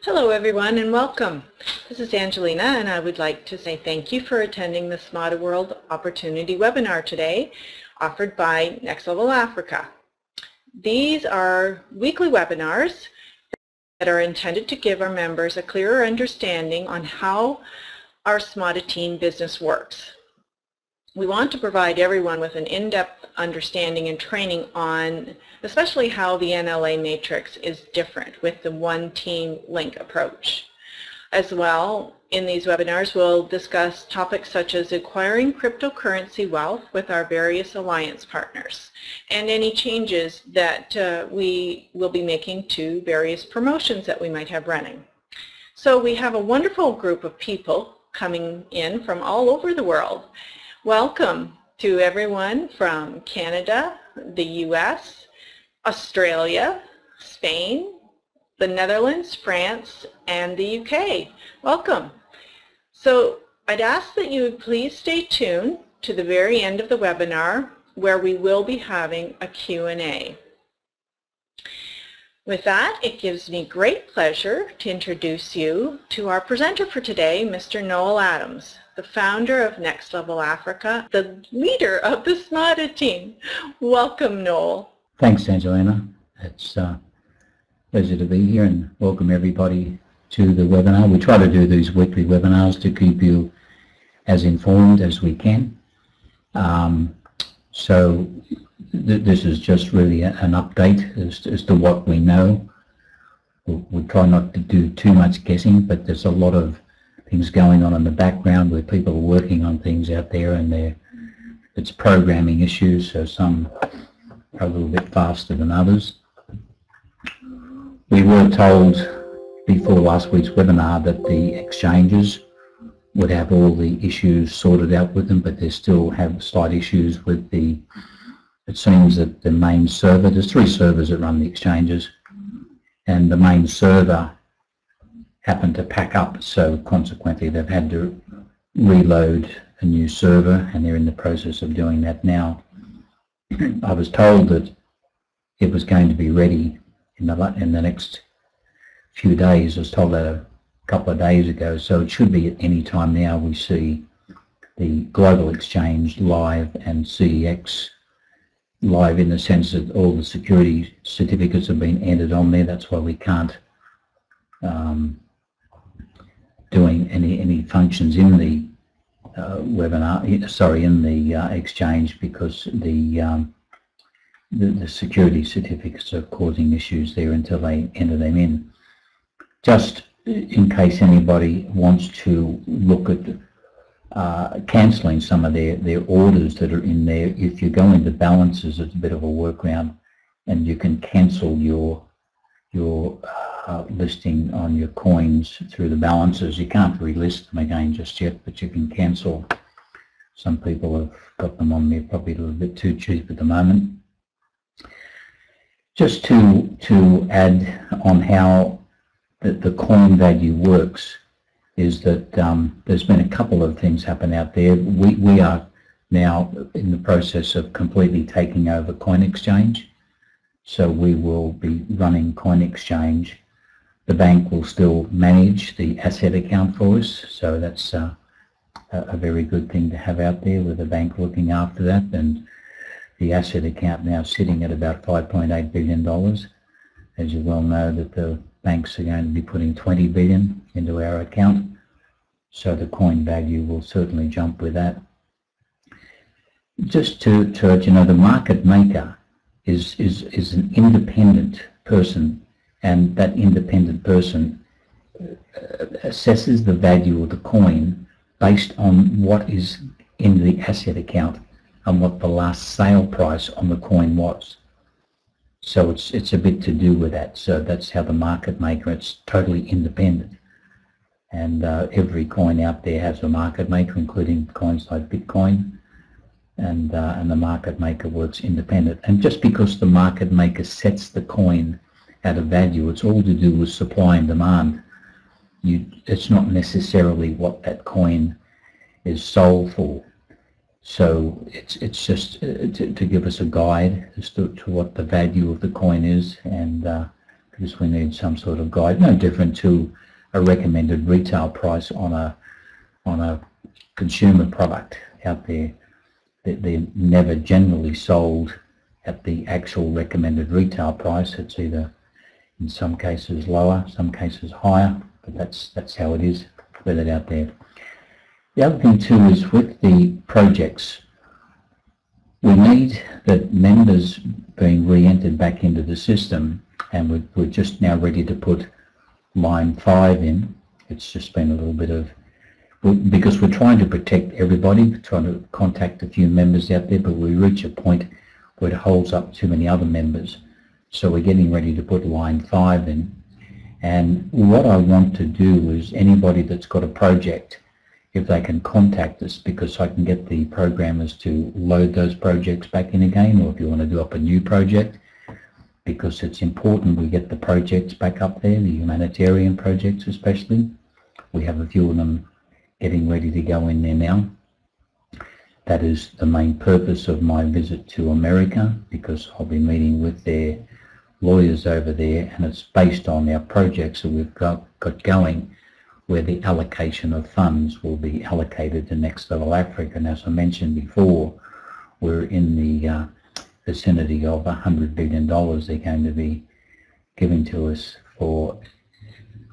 Hello everyone and welcome. This is Angelina and I would like to say thank you for attending the Smada World Opportunity webinar today offered by Next Level Africa. These are weekly webinars that are intended to give our members a clearer understanding on how our Smada team business works. We want to provide everyone with an in-depth understanding and training on especially how the NLA matrix is different with the one team link approach. As well, in these webinars we'll discuss topics such as acquiring cryptocurrency wealth with our various alliance partners and any changes that we will be making to various promotions that we might have running. So we have a wonderful group of people coming in from all over the world. Welcome to everyone from Canada, the US, Australia, Spain, the Netherlands, France, and the UK. Welcome. So I'd ask that you would please stay tuned to the very end of the webinar where we will be having a Q&A. With that, it gives me great pleasure to introduce you to our presenter for today, Mr. Noel Adams, the founder of Next Level Africa, the leader of the Smada team. Welcome, Noel. Thanks, Angelina. It's a pleasure to be here and welcome everybody to the webinar. We try to do these weekly webinars to keep you as informed as we can. This is just really an update as to what we know. We try not to do too much guessing, but there's a lot of things going on in the background where people are working on things out there, and it's programming issues, so some are a little bit faster than others. We were told before last week's webinar that the exchanges would have all the issues sorted out with them, but they still have slight issues with it seems that the main server, there's 3 servers that run the exchanges, and the main server happened to pack up, so consequently they've had to reload a new server, and they're in the process of doing that now. I was told that it was going to be ready in the next few days. I was told that a couple of days ago, so it should be at any time now we see the global exchange live and CEX live, in the sense that all the security certificates have been entered on there. That's why we can't doing any functions in the in the exchange, because the security certificates are causing issues there until they enter them in. Just in case anybody wants to look at cancelling some of their orders that are in there, if you go into balances, it's a bit of a workaround, and you can cancel your listing on your coins through the balances. You can't relist them again just yet, but you can cancel. Some people have got them on there probably a little bit too cheap at the moment. Just to add on how the coin value works, is that there's been a couple of things happen out there. We are now in the process of completely taking over Coin Exchange, so we will be running Coin Exchange. The bank will still manage the asset account for us, so that's a very good thing to have out there, with the bank looking after that, and the asset account now sitting at about $5.8 billion. As you well know, that the banks are going to be putting $20 billion into our account, so the coin value will certainly jump with that. Just to let you know, the market maker is an independent person, and that independent person assesses the value of the coin based on what is in the asset account and what the last sale price on the coin was. So it's a bit to do with that. So that's how the market maker, it's totally independent. And every coin out there has a market maker, including coins like Bitcoin, and the market maker works independent. And just because the market maker sets the coin at a value, it's all to do with supply and demand. It's not necessarily what that coin is sold for. So it's just to give us a guide as to what the value of the coin is, and to because we need some sort of guide, no different to a recommended retail price on a consumer product out there. They're never generally sold at the actual recommended retail price. It's either in some cases lower, some cases higher, but that's how it is. Put it out there. The other thing too is with the projects, we need the members being re-entered back into the system, and we're just now ready to put line 5 in. It's just been a little bit of, because we're trying to protect everybody, trying to contact a few members out there, but we reach a point where it holds up too many other members. So we're getting ready to put line 5 in. And what I want to do is anybody that's got a project, if they can contact us, because I can get the programmers to load those projects back in again, or if you want to do up a new project, because it's important we get the projects back up there, the humanitarian projects especially. We have a few of them getting ready to go in there now. That is the main purpose of my visit to America, because I'll be meeting with their lawyers over there, and it's based on our projects that we've got going, where the allocation of funds will be allocated to Next Level Africa. And as I mentioned before, we're in the vicinity of $100 billion they're going to be giving to us for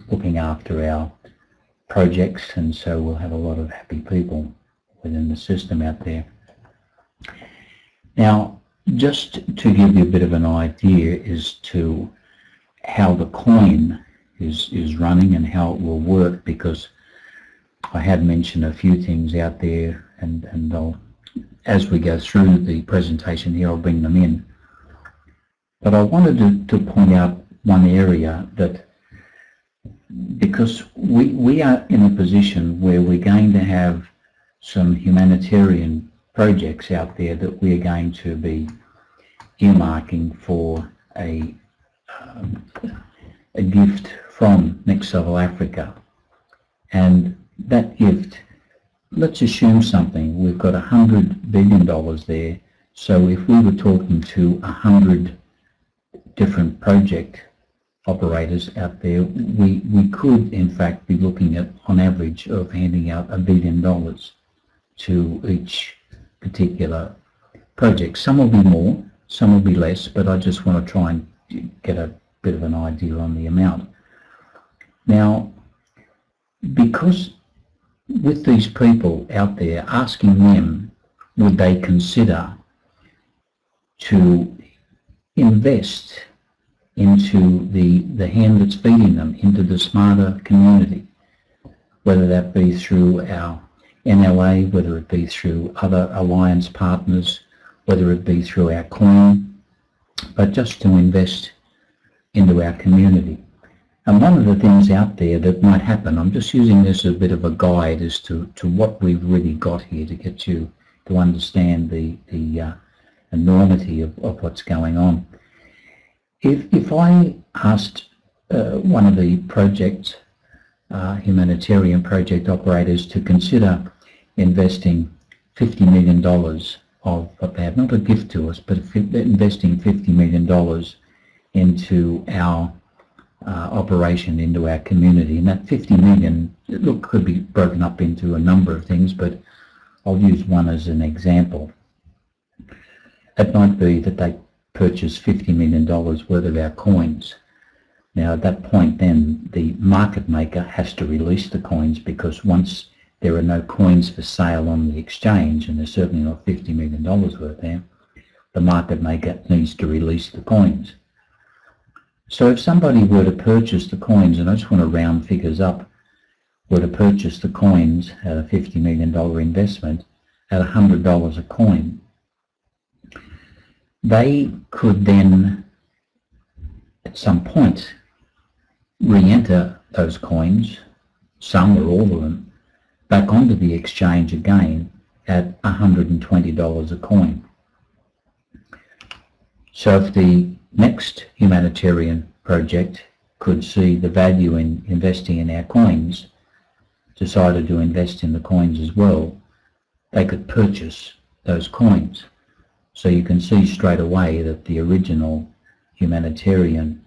looking after our projects, and so we'll have a lot of happy people within the system out there. Now, just to give you a bit of an idea as to how the coin is running and how it will work, because I had mentioned a few things out there, and I'll, as we go through the presentation here, I'll bring them in. But I wanted to point out one area that, because we are in a position where we're going to have some humanitarian projects out there that we're going to be earmarking for a gift from Next Level Africa. And that gift, let's assume something, we've got $100 billion there, so if we were talking to 100 different project operators out there, we could in fact be looking at, on average, of handing out $1 billion to each particular project. Some will be more, some will be less, but I just want to try and get a bit of an idea on the amount. Now, because with these people out there, asking them would they consider to invest into the hand that's feeding them, into the Smada community, whether that be through our NLA, whether it be through other alliance partners, whether it be through our coin, but just to invest into our community. And one of the things out there that might happen, I'm just using this as a bit of a guide as to what we've really got here to get you to understand the enormity of what's going on. If I asked one of the project, humanitarian project operators to consider investing $50 million of what they have, not a gift to us, but investing $50 million into our operation, into our community, and that $50 million, look, could be broken up into a number of things, but I'll use one as an example. It might be that they purchase $50 million worth of our coins. Now at that point then the market maker has to release the coins, because once there are no coins for sale on the exchange, and there's certainly not $50 million worth there, the market maker needs to release the coins. So if somebody were to purchase the coins, and I just want to round figures up, were to purchase the coins at a $50 million investment at $100 a coin, they could then at some point re-enter those coins, some or all of them, back onto the exchange again at $120 a coin. So if the next humanitarian project could see the value in investing in our coins, decided to invest in the coins as well, they could purchase those coins. So you can see straight away that the original humanitarian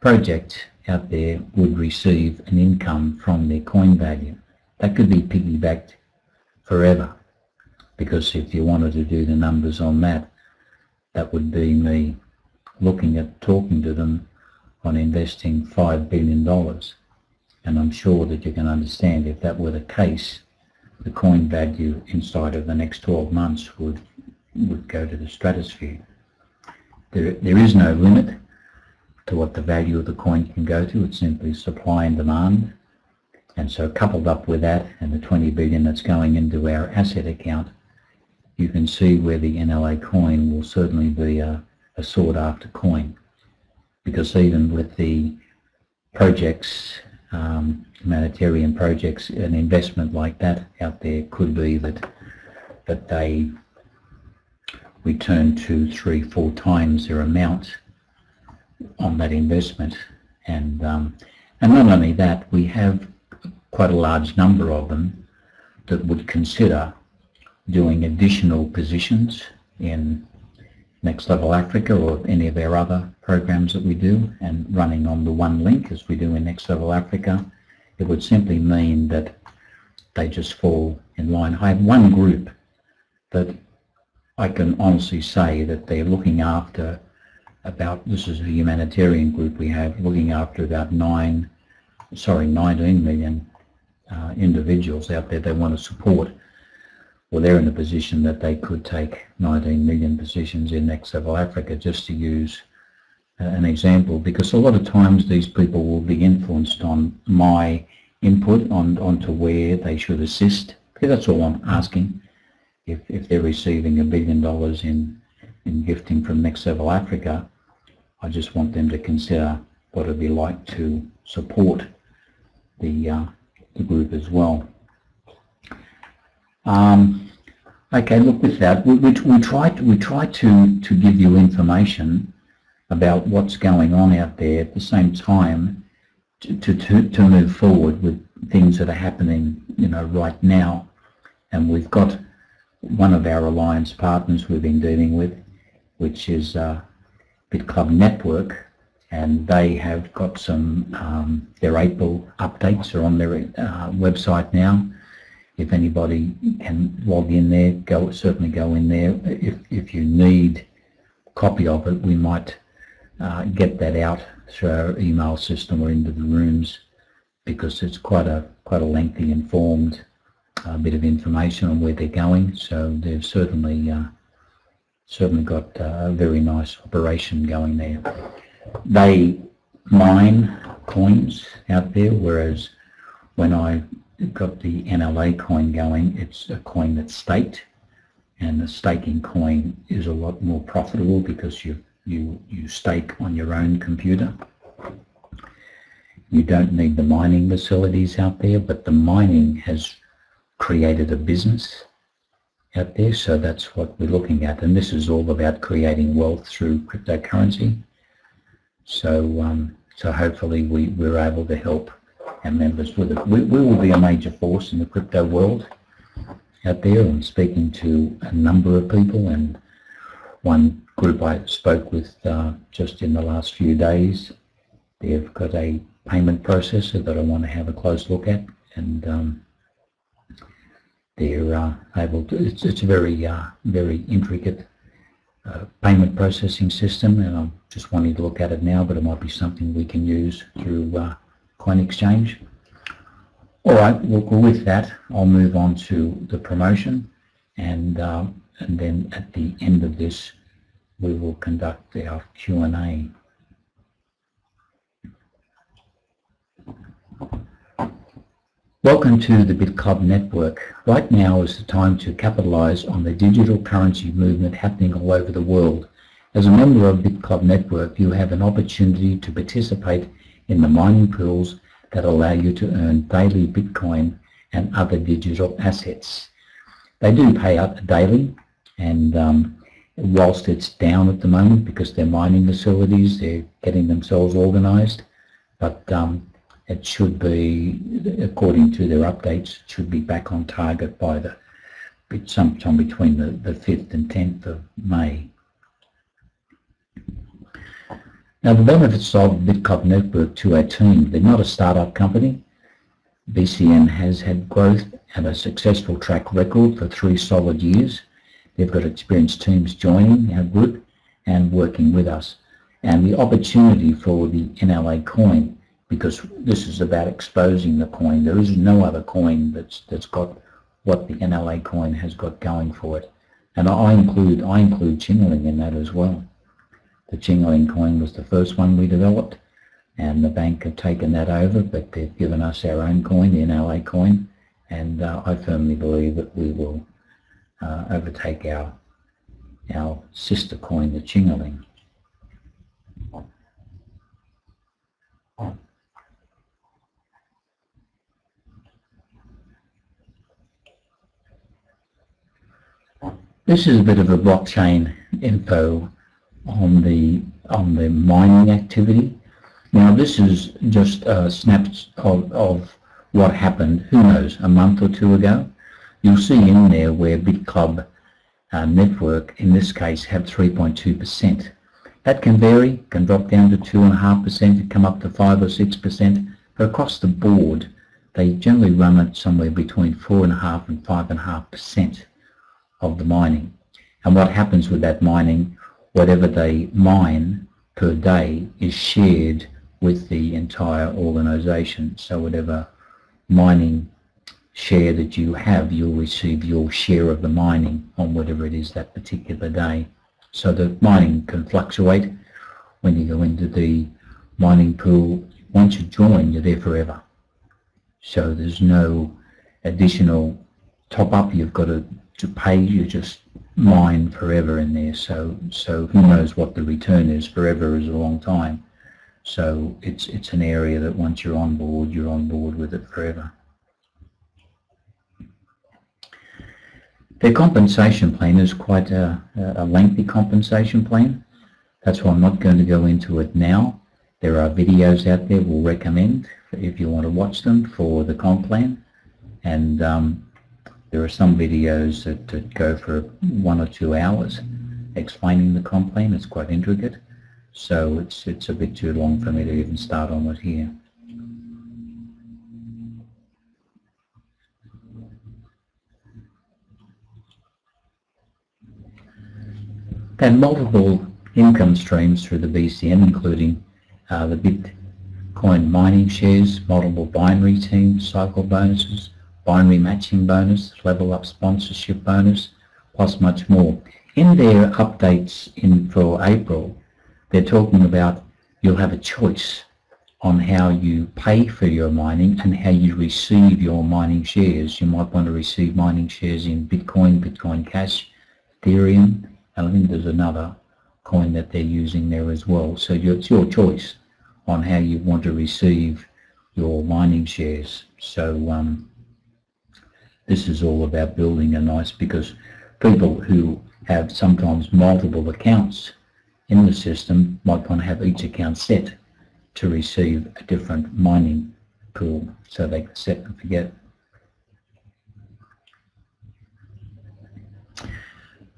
project out there would receive an income from their coin value. That could be piggybacked forever, because if you wanted to do the numbers on that, that would be me looking at talking to them on investing $5 billion. And I'm sure that you can understand, if that were the case, the coin value inside of the next 12 months would go to the stratosphere. There is no limit to what the value of the coin can go to. It's simply supply and demand. And so coupled up with that and the 20 billion that's going into our asset account, you can see where the NLA coin will certainly be a sought after coin. Because even with the projects, humanitarian projects, an investment like that out there could be that they return 2, 3, 4 times their amount on that investment. And not only that, we have quite a large number of them that would consider doing additional positions in Next Level Africa or any of our other programs that we do, and running on the one link as we do in Next Level Africa. It would simply mean that they just fall in line. I have one group that I can honestly say that they're looking after about, this is a humanitarian group we have, looking after about 19 million individuals out there they want to support. Well, they're in a position that they could take 19 million positions in Next Level Africa, just to use an example, because a lot of times these people will be influenced on my input onto where they should assist. Okay, that's all I'm asking. If they're receiving $1 billion in gifting from Next Level Africa, I just want them to consider what it'd be like to support the group as well. Okay, look, with that, we try to give you information about what's going on out there, at the same time to move forward with things that are happening, right now. And we've got one of our alliance partners we've been dealing with, which is BitClub Network, and they have got some their April updates are on their website now. If anybody can log in there, certainly go in there. If you need a copy of it, we might get that out through our email system or into the rooms, because it's quite a lengthy, informed bit of information on where they're going. So they've certainly got a very nice operation going there. They mine coins out there, whereas when I got the NLA coin going, it's a coin that's staked, and the staking coin is a lot more profitable because you stake on your own computer. You don't need the mining facilities out there, but the mining has created a business out there, so that's what we're looking at. And this is all about creating wealth through cryptocurrency. So so hopefully we're able to help our members with it. We will be a major force in the crypto world out there. I'm speaking to a number of people, and one group I spoke with just in the last few days, they've got a payment processor that I want to have a close look at, and they're able to, it's a very intricate payment processing system, and I'm just wanting to look at it now, but it might be something we can use through Coin Exchange. All right, well, with that, I'll move on to the promotion, and then at the end of this, we will conduct our Q&A. Welcome to the BitClub Network. Right now is the time to capitalize on the digital currency movement happening all over the world. As a member of BitClub Network, you have an opportunity to participate in the mining pools that allow you to earn daily Bitcoin and other digital assets. They do pay out daily, and whilst it's down at the moment because they're mining facilities, they're getting themselves organized, but it should be, according to their updates, it should be back on target by sometime between the 5th and 10th of May. Now, the benefits of BitClub Network to our team, they're not a startup company. BCN has had growth and a successful track record for 3 solid years. They've got experienced teams joining our group and working with us. And the opportunity for the NLA coin, because this is about exposing the coin. There is no other coin that's got what the NLA coin has got going for it. And I include Chingling in that as well. The Chingling coin was the first one we developed, and the bank have taken that over, but they've given us our own coin, the NLA coin, and I firmly believe that we will overtake our sister coin, the Chingling. This is a bit of a blockchain info on the mining activity. Now, this is just a snapshot of what happened, who knows, a month or 2 ago. You'll see in there where BitClub Network, in this case, have 3.2%. That can vary, can drop down to 2.5%, come up to 5 or 6%, but across the board, they generally run it somewhere between 4.5 and 5.5% of the mining. And what happens with that mining, whatever they mine per day is shared with the entire organization. So whatever mining share that you have, you'll receive your share of the mining on whatever it is that particular day. So the mining can fluctuate. When you go into the mining pool, once you join, you're there forever. So there's no additional top up you've got to pay. You just mine forever in there. So who knows what the return is? Forever is a long time. So it's an area that once you're on board with it forever. Their compensation plan is quite a lengthy compensation plan. That's why I'm not going to go into it now. There are videos out there we'll recommend if you want to watch them for the comp plan. And there are some videos that go for 1 or 2 hours explaining the comp plan. It's quite intricate. So it's a bit too long for me to even start on it here. And multiple income streams through the BCN, including the Bitcoin mining shares, multiple binary teams, cycle bonuses, binary matching bonus, level up sponsorship bonus, plus much more. In their updates for April, they're talking about you'll have a choice on how you pay for your mining and how you receive your mining shares. You might want to receive mining shares in Bitcoin, Bitcoin Cash, Ethereum, and I think there's another coin that they're using there as well. So it's your choice on how you want to receive your mining shares. So this is all about building a nice, because people who have sometimes multiple accounts in the system might want to have each account set to receive a different mining pool, so they can set and forget.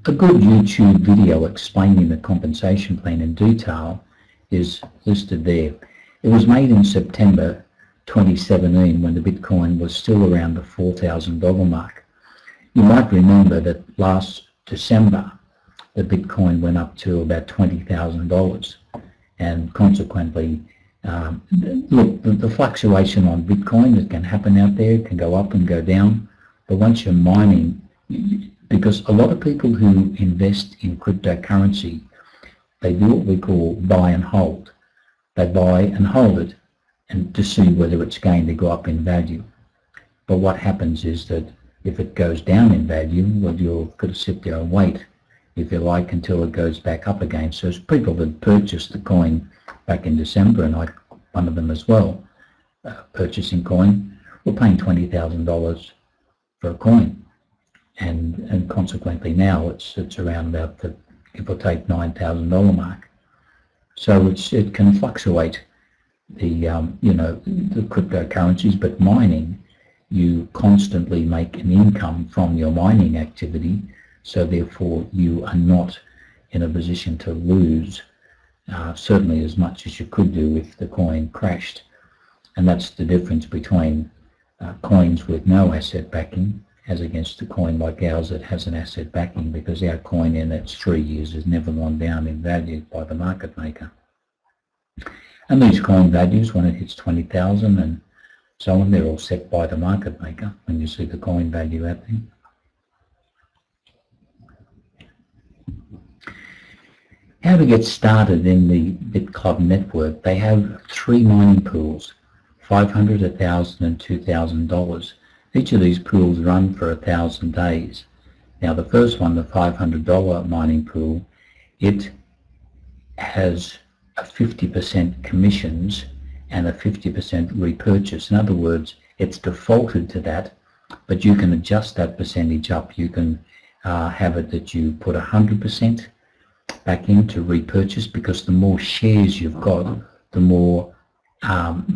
A good YouTube video explaining the compensation plan in detail is listed there. It was made in September 2017 when the Bitcoin was still around the $4,000 mark. You might remember that last December the Bitcoin went up to about $20,000, and consequently look, the fluctuation on Bitcoin that can happen out there, it can go up and go down, but once you're mining, because a lot of people who invest in cryptocurrency, they do what we call buy and hold. They buy and hold it and to see whether it's going to go up in value. But what happens is that if it goes down in value, well, you've got to sit there and wait, if you like, until it goes back up again. So as people that purchased the coin back in December, and I one of them as well, purchasing coin, we're paying $20,000 for a coin. And consequently now it's around about the, give or take, $9,000 mark. So it can fluctuate the you know, the cryptocurrencies, but mining, you constantly make an income from your mining activity, so therefore you are not in a position to lose certainly as much as you could do if the coin crashed. And that's the difference between coins with no asset backing as against a coin like ours that has an asset backing, because our coin in its 3 years has never gone down in value by the market maker. And these coin values, when it hits 20,000 and so on, they're all set by the market maker when you see the coin value out there. How to get started in the BitClub network? They have 3 mining pools, $500, $1,000 and $2,000. Each of these pools run for 1,000 days. Now the first one, the $500 mining pool, it has a 50% commissions and a 50% repurchase. In other words, it's defaulted to that, but you can adjust that percentage up. You can have it that you put 100% back into repurchase, because the more shares you've got, the more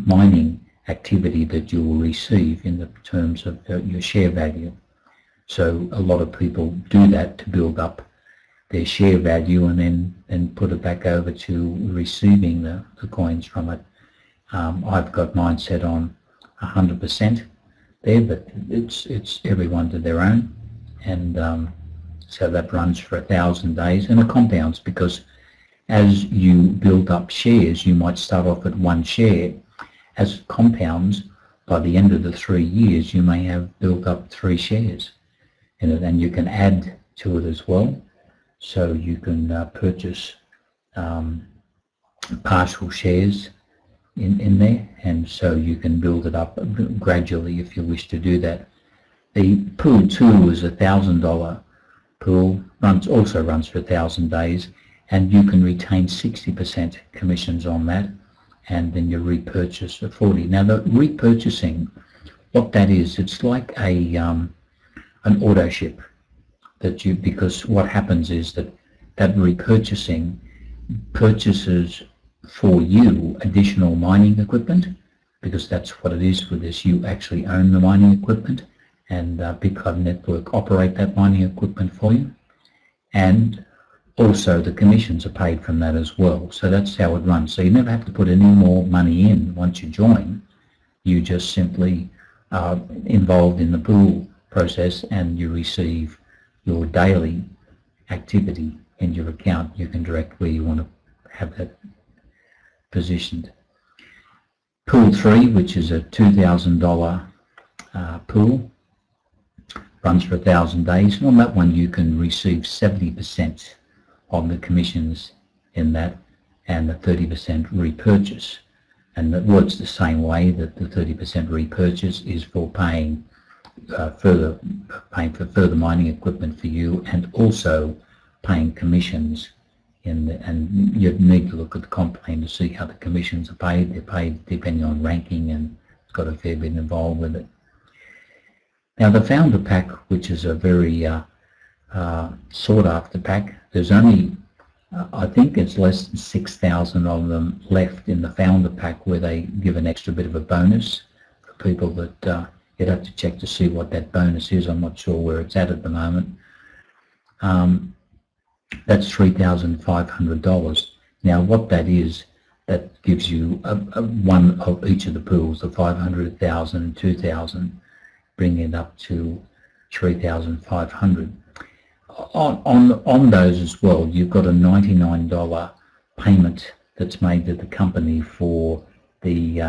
mining activity that you will receive in the terms of your share value. So a lot of people do that to build up their share value and then put it back over to receiving the coins from it. I've got mine set on 100% there, but it's everyone to their own, and so that runs for 1,000 days, and it compounds, because as you build up shares, you might start off at 1 share. As it compounds, by the end of the 3 years, you may have built up 3 shares in it, and you can add to it as well. So you can purchase partial shares in there, and so you can build it up gradually if you wish to do that. The pool 2 is a $1,000 pool, also runs for 1,000 days, and you can retain 60% commissions on that, and then you repurchase for 40. Now the repurchasing, what that is, it's like an auto ship that you, because what happens is that repurchasing purchases for you additional mining equipment, because that's what it is for this. You actually own the mining equipment, and BitClub Network operate that mining equipment for you, and also the commissions are paid from that as well. So that's how it runs. So you never have to put any more money in once you join. You just simply are involved in the pool process, and you receive your daily activity in your account. You can direct where you want to have that positioned. Pool 3, which is a $2,000 pool, runs for 1,000 days, and on that one you can receive 70% of the commissions in that, and the 30% repurchase. And it works the same way, that the 30% repurchase is for paying for further mining equipment for you, and also paying commissions in the, and you need to look at the comp plan to see how the commissions are paid. They're paid depending on ranking, and it's got a fair bit involved with it. Now the founder pack, which is a very sought after pack, there's only I think it's less than 6,000 of them left in the founder pack, where they give an extra bit of a bonus for people that you'd have to check to see what that bonus is. I'm not sure where it's at the moment. That's $3,500. Now what that is, that gives you one of each of the pools, the 500, 1,000 and 2,000, bringing it up to 3,500. On those as well, you've got a $99 payment that's made to the company for the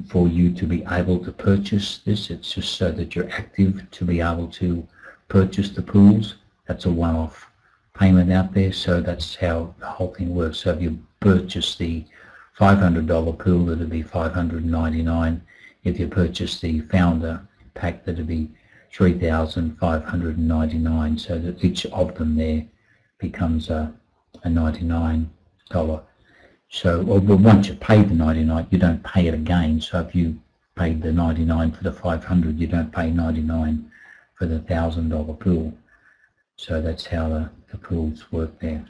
for you to be able to purchase this. It's just so that you're active to be able to purchase the pools. That's a one-off payment out there, so that's how the whole thing works. So if you purchase the $500 pool, it'll be $599. If you purchase the founder pack, that'll be $3,599, so that each of them there becomes a $99. So, well, once you pay the $99, you don't pay it again. So if you paid the $99 for the 500, you don't pay $99 for the $1,000 pool. So that's how the pools work there.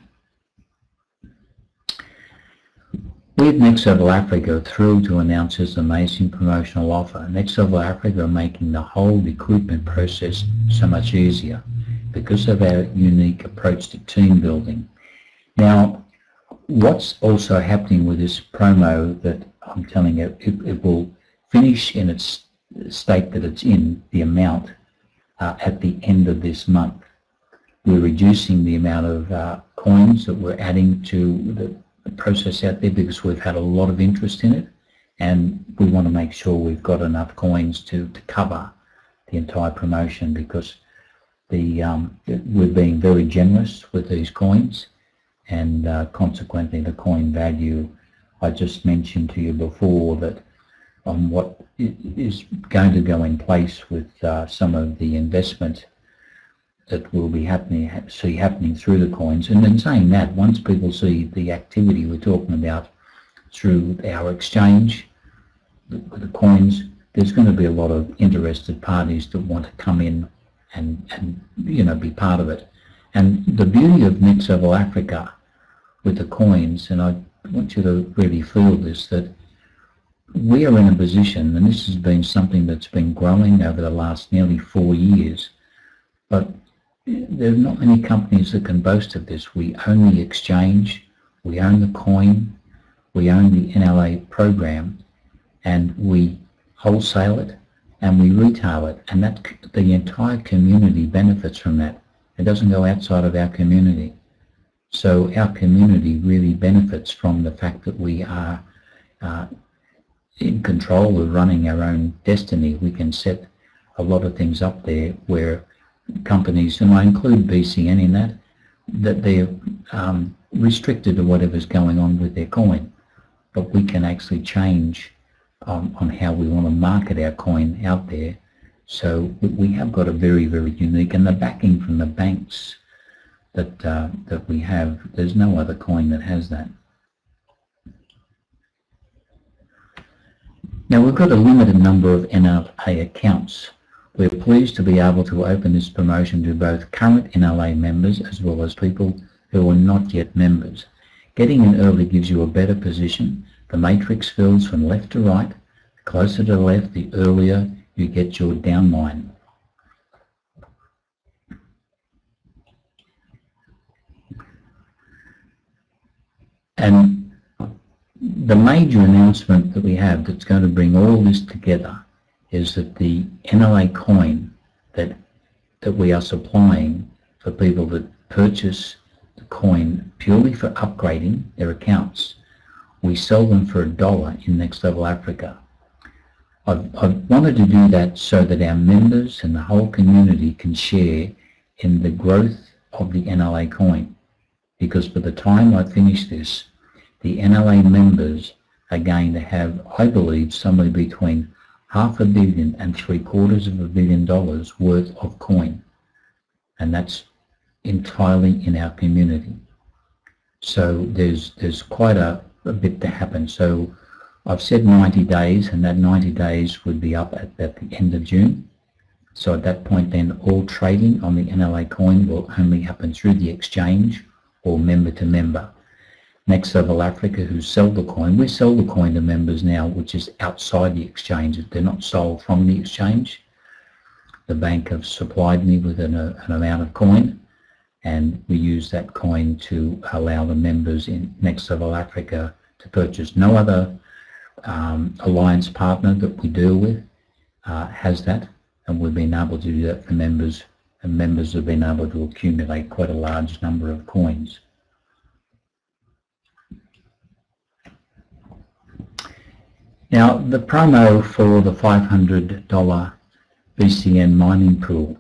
We at Next Level Africa are thrilled to announce this amazing promotional offer. Next Level Africa are making the whole recruitment process so much easier because of our unique approach to team building. Now, what's also happening with this promo that I'm telling you, it will finish in its state that it's in, the amount, at the end of this month. We're reducing the amount of coins that we're adding to the process out there because we've had a lot of interest in it, and we want to make sure we've got enough coins to cover the entire promotion, because we're being very generous with these coins, and consequently the coin value, I just mentioned to you before that on what is going to go in place with some of the investment that will be happening through the coins. And in saying that, once people see the activity we're talking about through our exchange with the coins, there's going to be a lot of interested parties that want to come in and be part of it. And the beauty of Next Level Africa with the coins, and I want you to really feel this, that we are in a position, and this has been something that's been growing over the last nearly 4 years, but there are not many companies that can boast of this. We own the exchange, we own the coin, we own the NLA program, and we wholesale it and we retail it, and that the entire community benefits from that. It doesn't go outside of our community. So our community really benefits from the fact that we are in control of running our own destiny. We can set a lot of things up there where companies, and I include BCN in that they're restricted to whatever's going on with their coin, but we can actually change on how we want to market our coin out there. So we have got a very, very unique, and the backing from the banks that we have, there's no other coin that has that. Now we've got a limited number of NLA accounts. We're pleased to be able to open this promotion to both current NLA members as well as people who are not yet members. Getting in early gives you a better position. The matrix fills from left to right. The closer to the left, the earlier you get your downline. And the major announcement that we have that's going to bring all this together is that the NLA coin that we are supplying for people that purchase the coin purely for upgrading their accounts, we sell them for $1 in Next Level Africa. I've wanted to do that so that our members and the whole community can share in the growth of the NLA coin, because by the time I finish this, the NLA members are going to have, I believe, somewhere between $500 million and $750 million worth of coin, and that's entirely in our community. So there's quite a bit to happen. So I've said 90 days, and that 90 days would be up at the end of June. So at that point then, all trading on the NLA coin will only happen through the exchange or member to member. Next Level Africa, who sell the coin, we sell the coin to members now, which is outside the exchange. They're not sold from the exchange. The bank have supplied me with an amount of coin, and we use that coin to allow the members in Next Level Africa to purchase. No other alliance partner that we deal with has that, and we've been able to do that for members, and members have been able to accumulate quite a large number of coins. Now, the promo for the $500 BCN mining pool,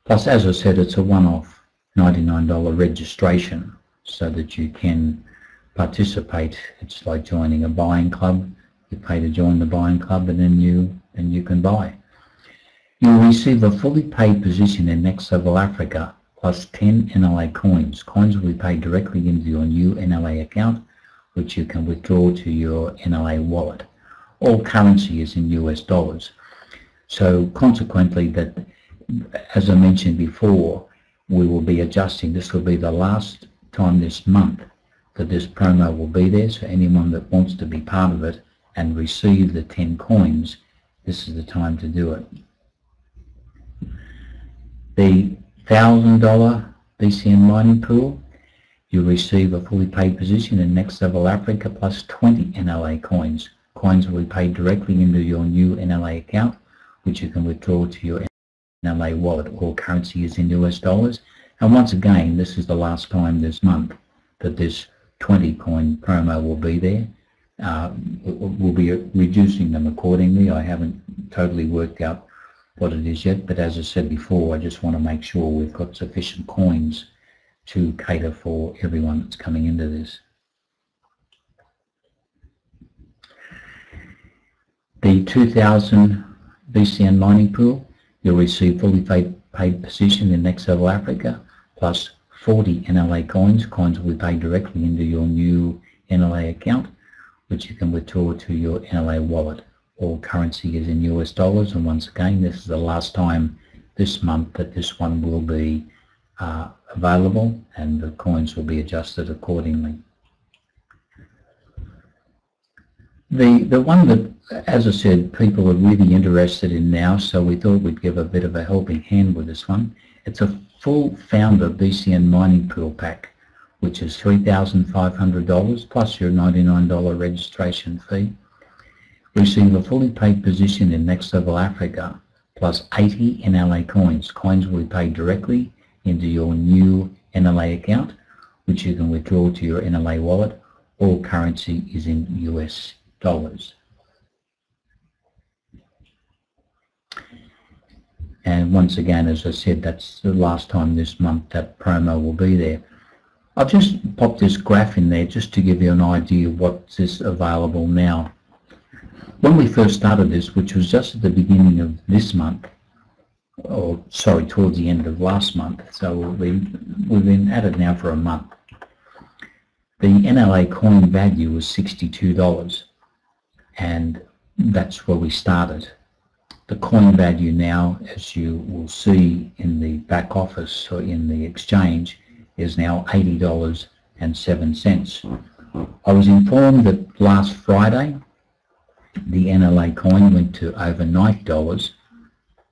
plus, as I said, it's a one-off $99 registration so that you can participate. It's like joining a buying club. You pay to join the buying club, and then you can buy. You'll receive a fully paid position in Next Level Africa plus 10 NLA coins. Coins will be paid directly into your new NLA account, which you can withdraw to your NLA wallet. All currency is in US dollars. So consequently, that, as I mentioned before, we will be adjusting. This will be the last time this month that this promo will be there. So anyone that wants to be part of it and receive the 10 coins, this is the time to do it. The $1,000 BCN mining pool, you receive a fully paid position in Next Level Africa plus 20 NLA coins. Coins will be paid directly into your new NLA account, which you can withdraw to your NLA wallet. All currency is in US dollars. And once again, this is the last time this month that this 20 coin promo will be there. We'll be reducing them accordingly. I haven't totally worked out what it is yet, but as I said before, I just want to make sure we've got sufficient coins to cater for everyone that's coming into this. The 2000 BCN mining pool, you'll receive fully paid position in Next Level Africa plus 40 NLA coins. Coins will be paid directly into your new NLA account, which you can withdraw to your NLA wallet. All currency is in US dollars, and once again, this is the last time this month that this one will be available, and the coins will be adjusted accordingly. The one that, as I said, people are really interested in now, so we thought we'd give a bit of a helping hand with this one. It's a full founder BCN mining pool pack, which is $3,500 plus your $99 registration fee. Receive a fully paid position in Next Level Africa plus 80 NLA coins. Coins will be paid directly into your new NLA account, which you can withdraw to your NLA wallet. All currency is in US dollars. And once again, as I said, that's the last time this month that promo will be there. I've just popped this graph in there just to give you an idea of what's available now. When we first started this, which was just at the beginning of this month, or sorry, towards the end of last month, so we've been at it now for a month. The NLA coin value was $62, and that's where we started. The coin value now, as you will see in the back office or in the exchange, is now $80.07. I was informed that last Friday the NLA coin went to over $90,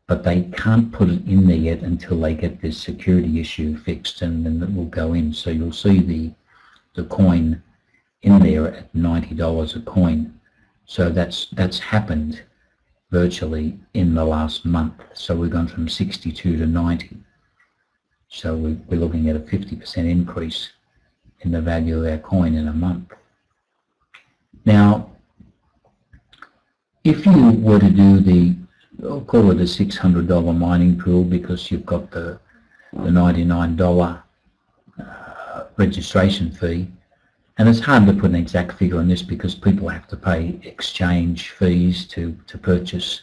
but they can't put it in there yet until they get this security issue fixed, and then it will go in. So you'll see the coin in there at $90 a coin. So that's happened virtually in the last month. So we've gone from 62 to 90. So we're looking at a 50% increase in the value of our coin in a month. Now, if you were to do the, I'll call it a $600 mining pool, because you've got the $99 registration fee, and it's hard to put an exact figure on this because people have to pay exchange fees to purchase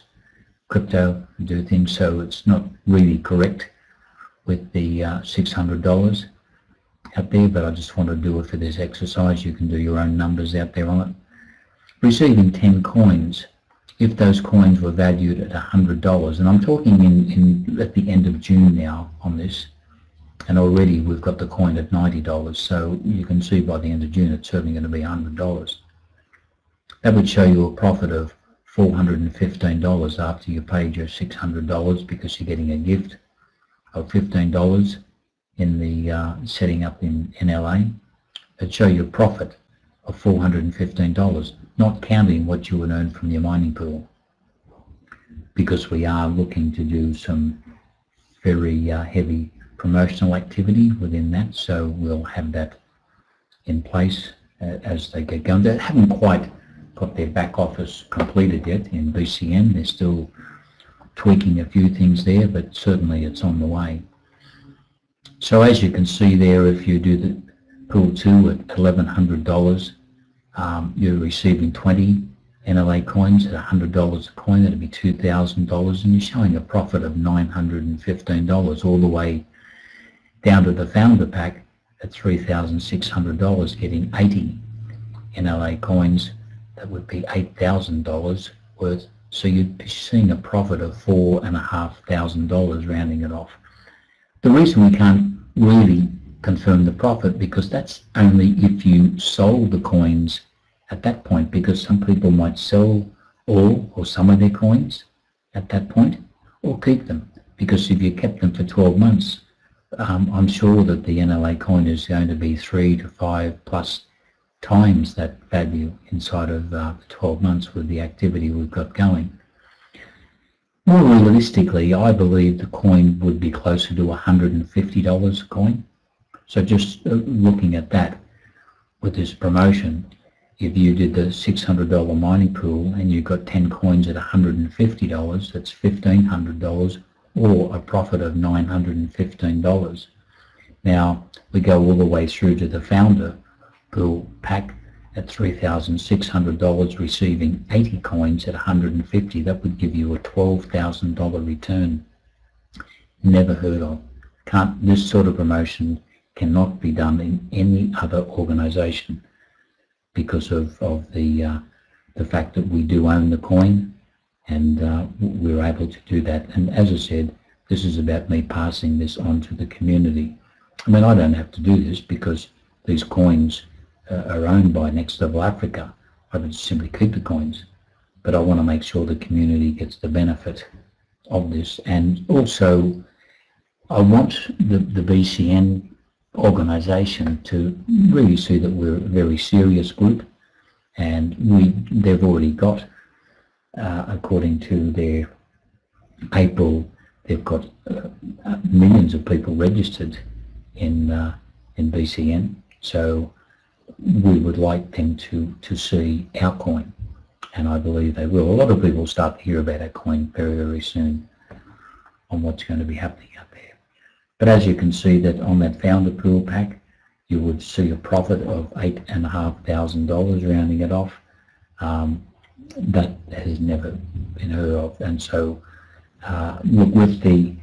crypto and do things, so it's not really correct with the $600 out there, but I just want to do it for this exercise. You can do your own numbers out there on it. Receiving 10 coins, if those coins were valued at $100, and I'm talking at the end of June now on this, and already we've got the coin at $90, so you can see by the end of June it's certainly going to be $100. That would show you a profit of $415 after you paid your $600, because you're getting a gift of $15 in the setting up in NLA. It'd show you a profit of $415, not counting what you would earn from your mining pool, because we are looking to do some very heavy promotional activity within that, so we'll have that in place as they get going. They haven't quite got their back office completed yet in BCN. They're still tweaking a few things there, but certainly it's on the way. So as you can see there, if you do the pool 2 at $1,100, you're receiving 20 NLA coins at $100 a coin. That'd be $2,000, and you're showing a profit of $915 all the way down to the founder pack at $3,600, getting 80 NLA coins. That would be $8,000 worth. So you'd be seeing a profit of $4,500, rounding it off. The reason we can't really confirm the profit, because that's only if you sold the coins at that point, because some people might sell all or some of their coins at that point, or keep them, because if you kept them for 12 months, I'm sure that the NLA coin is going to be 3 to 5 plus times that value inside of 12 months with the activity we've got going. More realistically, I believe the coin would be closer to $150 a coin. So just looking at that with this promotion, if you did the $600 mining pool and you got 10 coins at $150, that's $1,500 or a profit of $915. Now we go all the way through to the founder pool pack at $3,600, receiving 80 coins at $150. That would give you a $12,000 return. Never heard of. This sort of promotion cannot be done in any other organization because of the fact that we do own the coin, and we're able to do that. And as I said, this is about me passing this on to the community. I mean, I don't have to do this because these coins are owned by Next Level Africa. I would simply keep the coins, but I want to make sure the community gets the benefit of this. And also I want the BCN organisation to really see that we're a very serious group, and they've already got according to their April, they've got millions of people registered in BCN. So we would like them to see our coin, and I believe they will. A lot of people start to hear about our coin very, very soon on what's going to be happening out there. But as you can see that on that founder pool pack, you would see a profit of $8,500, rounding it off. That has never been heard of. And so look, with the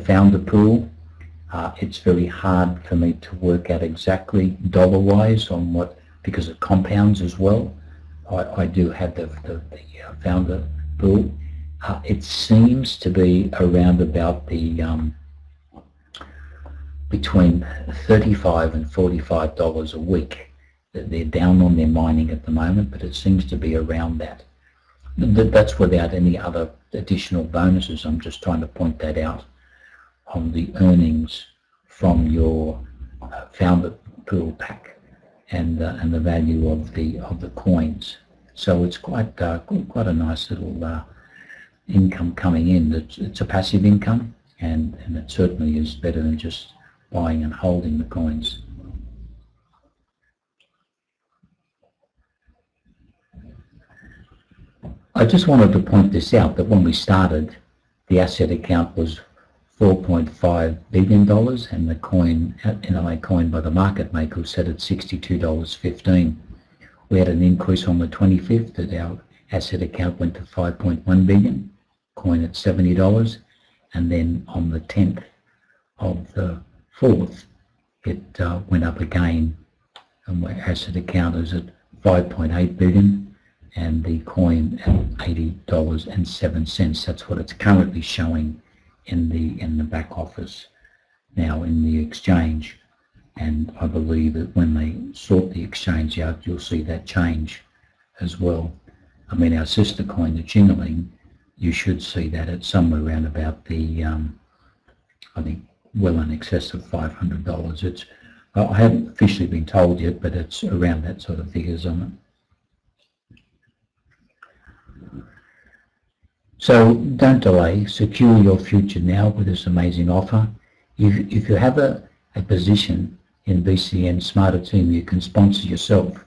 founder pool, it's very hard for me to work out exactly dollar-wise on what, because it compounds as well. I do have the founder pool. It seems to be around about the between $35 and $45 a week. They're down on their mining at the moment, but it seems to be around that. That's without any other additional bonuses. I'm just trying to point that out on the earnings from your founder pool pack and the value of the coins. So it's quite a nice little income coming in. It's a passive income, and it certainly is better than just buying and holding the coins. I just wanted to point this out, that when we started, the asset account was $4.5 billion, and the coin, NLA coin by the market maker, was set at $62.15. We had an increase on the 25th that our asset account went to $5.1 billion, coin at $70, and then on the 10th of the 4th, it went up again, and my asset account is at $5.8 billion, and the coin at $80.07. That's what it's currently showing in the back office now in the exchange. And I believe that when they sort the exchange out, you'll see that change as well. I mean, our sister coin, the Jingling, you should see that at somewhere around about the I think well in excess of $500. It's, I haven't officially been told yet, but it's around that sort of figures on it. So don't delay, secure your future now with this amazing offer. If you have a position in BCN Smada team, you can sponsor yourself.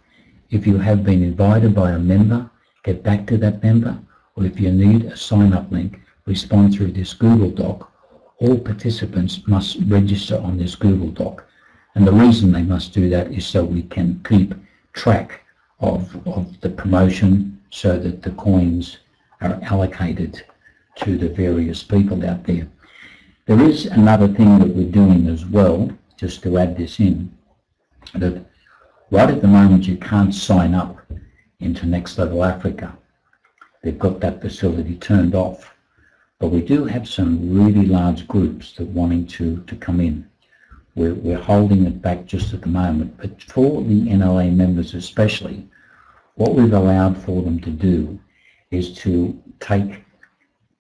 If you have been invited by a member, get back to that member, or if you need a sign-up link, respond through this Google Doc. All participants must register on this Google Doc, and the reason they must do that is so we can keep track of the promotion, so that the coins are allocated to the various people out there. There is another thing that we're doing as well, just to add this in, that right at the moment you can't sign up into Next Level Africa. They've got that facility turned off. But we do have some really large groups that are wanting to come in. We're holding it back just at the moment, but for the NLA members especially, what we've allowed for them to do is to take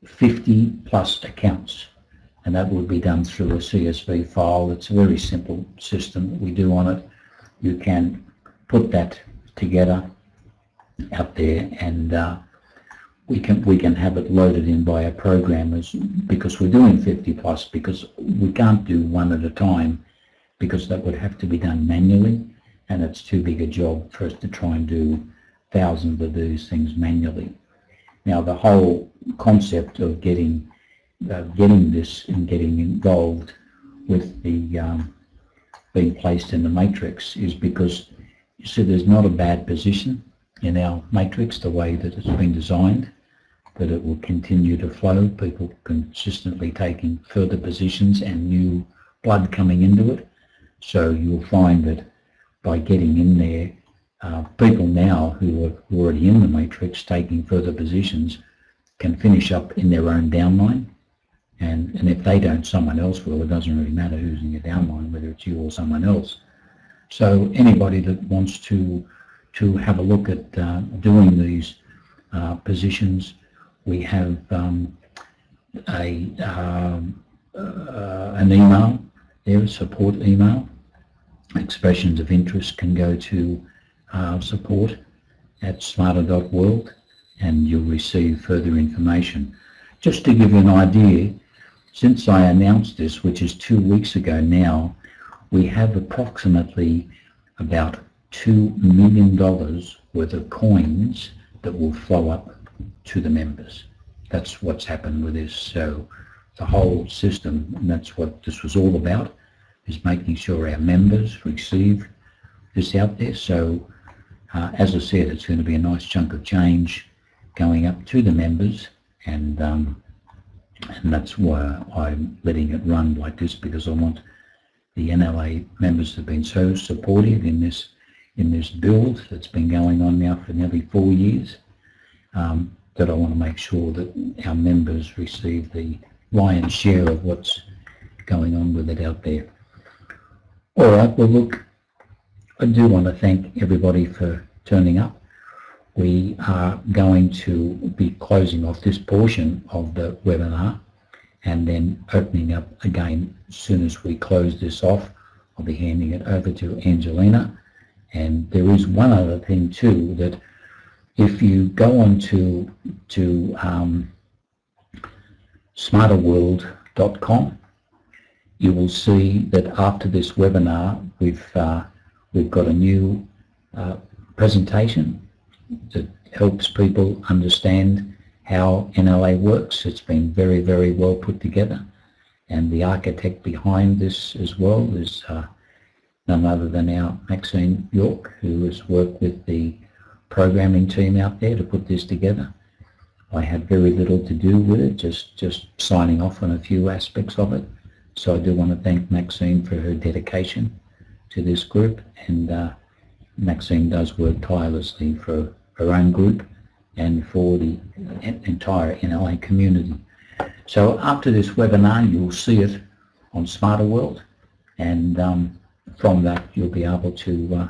50 plus accounts, and that would be done through a CSV file. It's a very simple system that we do on it. You can put that together out there, and we can have it loaded in by our programmers, because we're doing 50 plus, because we can't do one at a time, because that would have to be done manually, and it's too big a job for us to try and do thousands of these things manually. Now, the whole concept of getting this and getting involved with the being placed in the matrix is because, you see, there's not a bad position in our matrix the way that it's been designed, that it will continue to flow, people consistently taking further positions and new blood coming into it. So you'll find that by getting in there, people now who are already in the matrix taking further positions can finish up in their own downline, and if they don't, someone else will. It doesn't really matter who's in your downline, whether it's you or someone else. So anybody that wants to have a look at doing these positions, we have an email there, a support email. Expressions of interest can go to support@smada.world, and you'll receive further information. Just to give you an idea, since I announced this, which is 2 weeks ago now, we have approximately about $2 million worth of coins that will flow up to the members. That's what's happened with this. So the whole system, and that's what this was all about, is making sure our members receive this out there. So as I said, it's going to be a nice chunk of change going up to the members, and that's why I'm letting it run like this, because I want the NLA members that have been so supportive in this build that's been going on now for nearly 4 years, that I want to make sure that our members receive the lion's share of what's going on with it out there. All right, well look, I do want to thank everybody for turning up. We are going to be closing off this portion of the webinar and then opening up again as soon as we close this off. I'll be handing it over to Angelina. And there is one other thing too, that if you go on to smarterworld.com, you will see that after this webinar we've got a new presentation that helps people understand how NLA works. It's been very, very well put together, and the architect behind this as well is none other than our Maxine York, who has worked with the programming team out there to put this together. I had very little to do with it, just signing off on a few aspects of it. So I do want to thank Maxine for her dedication to this group, and Maxine does work tirelessly for her own group and for the entire NLA community. So after this webinar, you'll see it on Smarter World, and from that you'll be able to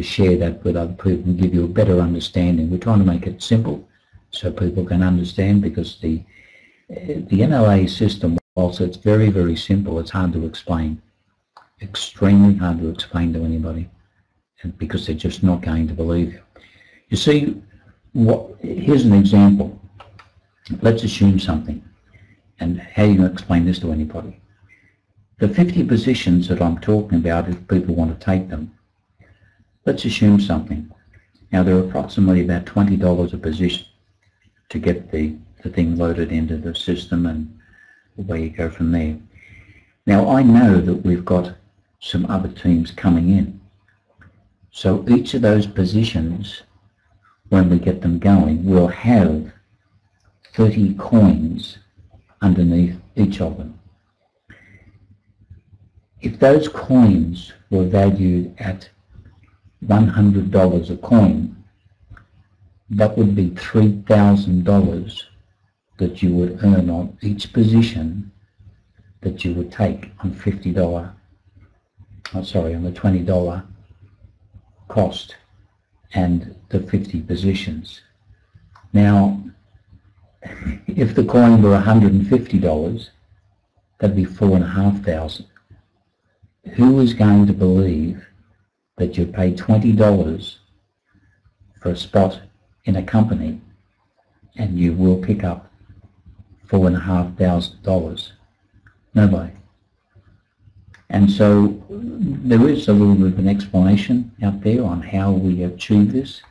share that with other people and give you a better understanding. We're trying to make it simple so people can understand, because the NLA system, whilst it's very, very simple, it's hard to explain. Extremely hard to explain to anybody, and because they're just not going to believe you. You see, here's an example. Let's assume something, and how you explain this to anybody. The 50 positions that I'm talking about, if people want to take them, let's assume something. Now, they're approximately about $20 a position to get the thing loaded into the system, and away you go from there. Now, I know that we've got some other teams coming in. So each of those positions, when we get them going, will have 30 coins underneath each of them. If those coins were valued at $100 a coin, that would be $3,000 that you would earn on each position that you would take on $50, on the $20 cost and the 50 positions. Now, if the coin were $150, that'd be 4,500. Who is going to believe that you pay $20 for a spot in a company and you will pick up $4,500? Nobody. And so there is a little bit of an explanation out there on how we achieve this,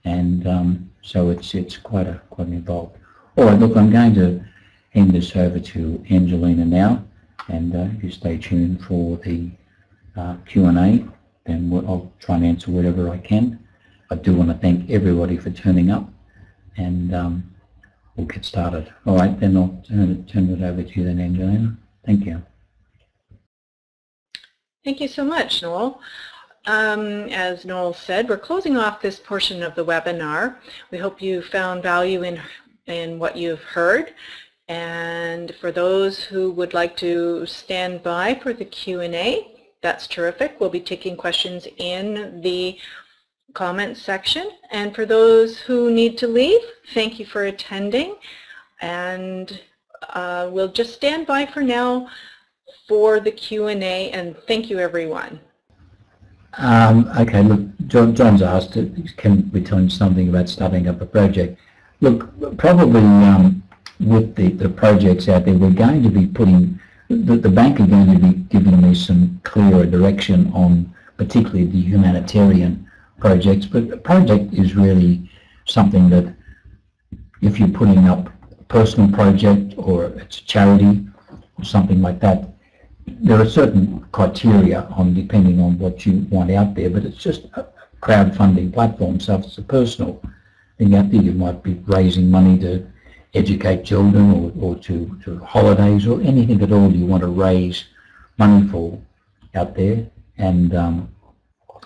and so it's quite involved. All right, look, I'm going to hand this over to Angelina now, and if you stay tuned for the Q&A, then I'll try and answer whatever I can. I do want to thank everybody for turning up, and we'll get started. All right, then I'll turn it over to you then, Angelina. Thank you. Thank you so much, Noel. As Noel said, we're closing off this portion of the webinar. We hope you found value in what you've heard. And for those who would like to stand by for the Q&A, that's terrific. We'll be taking questions in the comments section. And for those who need to leave, thank you for attending. And we'll just stand by for now for the Q&A, and thank you, everyone. Okay, look, John's asked, can we tell him something about starting up a project? Look, probably with the projects out there, we're going to be putting, the bank are going to be giving me some clearer direction on particularly the humanitarian projects, but a project is really something that if you're putting up a personal project or it's a charity or something like that, there are certain criteria on depending on what you want out there, but it's just a crowdfunding platform. So if it's a personal thing out there, you might be raising money to educate children or to holidays or anything at all you want to raise money for out there. And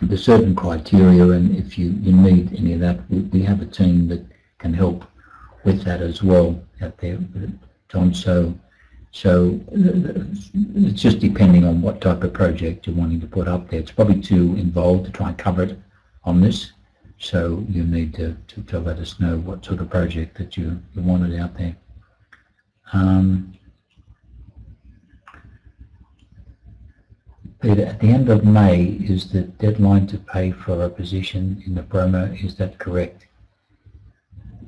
there's certain criteria, and if you need any of that, we have a team that can help with that as well out there, John. So it's just depending on what type of project you're wanting to put up there. It's probably too involved to try and cover it on this. So you need to let us know what sort of project that you wanted out there. Peter, at the end of May is the deadline to pay for a position in the promo. Is that correct?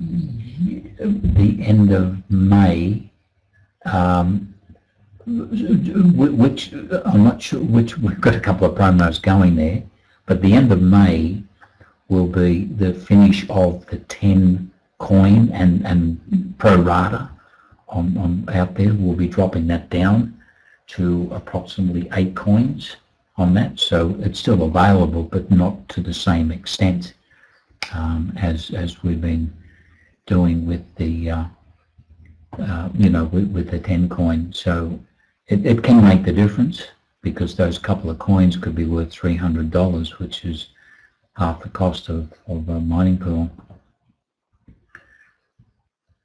The end of May. Which I'm not sure which, we've got a couple of promos going there, but the end of May will be the finish of the 10 coin and pro rata on out there. We'll be dropping that down to approximately 8 coins on that, so it's still available but not to the same extent as we've been doing with the with the 10 coin. So it can make the difference, because those couple of coins could be worth $300, which is half the cost of a mining pool.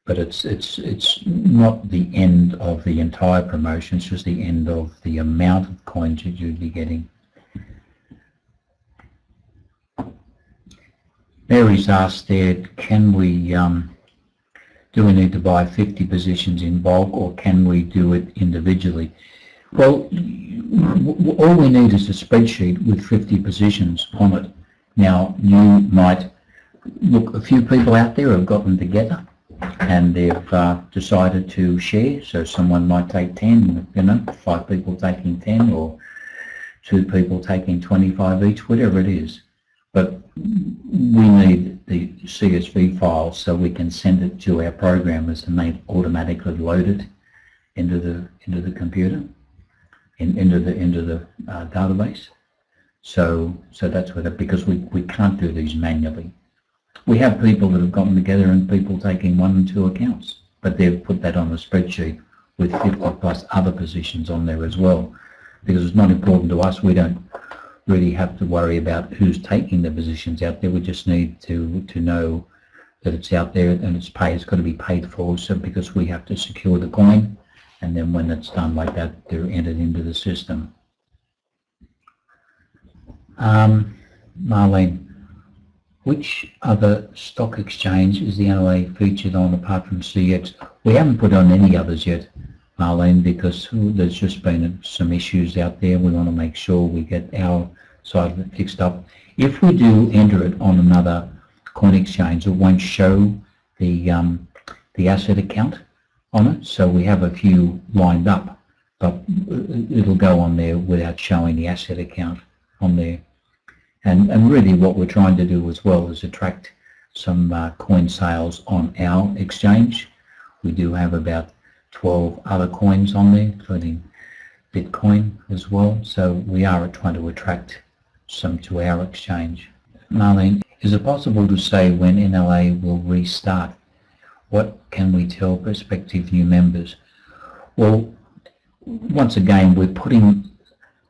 But it's not the end of the entire promotion, it's just the end of the amount of coins that you'd be getting. Mary's asked there, can we do we need to buy 50 positions in bulk, or can we do it individually? Well, all we need is a spreadsheet with 50 positions on it. Now, you might look, a few people out there have gotten together and they've decided to share. So someone might take 10, 5 people taking 10, or 2 people taking 25 each, whatever it is. But we need the CSV file so we can send it to our programmers and they automatically load it into the computer, into the database. So that's what it, because we can't do these manually. We have people that have gotten together and people taking 1 and 2 accounts, but they've put that on a spreadsheet with 50 plus other positions on there as well, because it's not important to us. We don't really have to worry about who's taking the positions out there. We just need to know that it's out there and it's got to be paid for, so because we have to secure the coin, and then when it's done like that, they're entered into the system. Marlene, which other stock exchange is the NLA featured on apart from CX? We haven't put on any others yet, Marlene, because there's just been some issues out there. We want to make sure we get our side of it fixed up. If we do enter it on another coin exchange, it won't show the asset account on it, so we have a few lined up, but it'll go on there without showing the asset account on there. And really what we're trying to do as well is attract some coin sales on our exchange. We do have about 12 other coins on there, including Bitcoin as well, so we are trying to attract some to our exchange. Marlene, is it possible to say when NLA will restart? What can we tell prospective new members? Well, once again, we're putting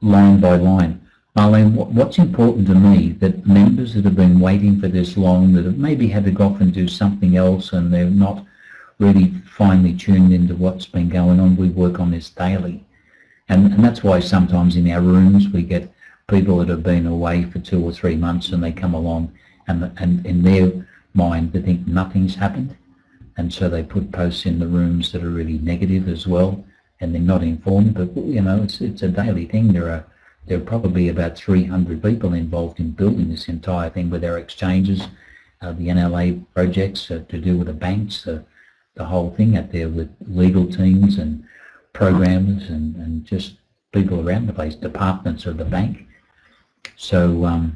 line by line. Marlene, what's important to me, that members that have been waiting for this long, that have maybe had to go off and do something else and they're not really finely tuned into what's been going on, we work on this daily. And that's why sometimes in our rooms we get people that have been away for 2 or 3 months and they come along and in their mind they think nothing's happened. And so they put posts in the rooms that are really negative as well, and they're not informed. But you know, it's a daily thing. There are probably about 300 people involved in building this entire thing with our exchanges, the NLA projects to do with the banks, the whole thing out there with legal teams and programmers and just people around the place, departments of the bank. So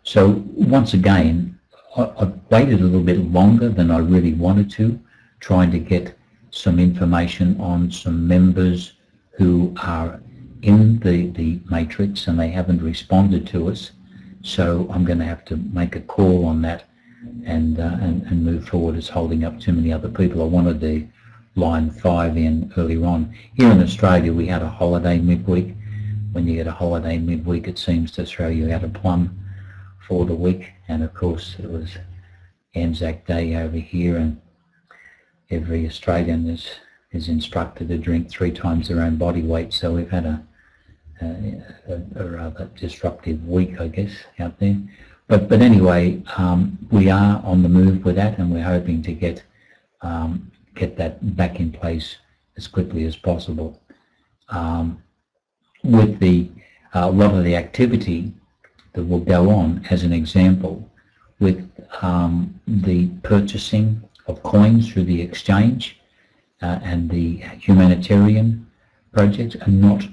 so once again, I've waited a little bit longer than I really wanted to, trying to get some information on some members who are in the matrix and they haven't responded to us. So I'm going to have to make a call on that and move forward. It's holding up too many other people. I wanted the line 5 in earlier on. Here in Australia we had a holiday midweek. When you get a holiday midweek, it seems to throw you out a plumb for the week, and of course it was Anzac Day over here, and every Australian is instructed to drink 3 times their own body weight, so we've had a rather disruptive week, I guess, out there. But anyway, we are on the move with that, and we're hoping to get that back in place as quickly as possible. With a lot of the activity that will go on, as an example, with the purchasing of coins through the exchange and the humanitarian projects are not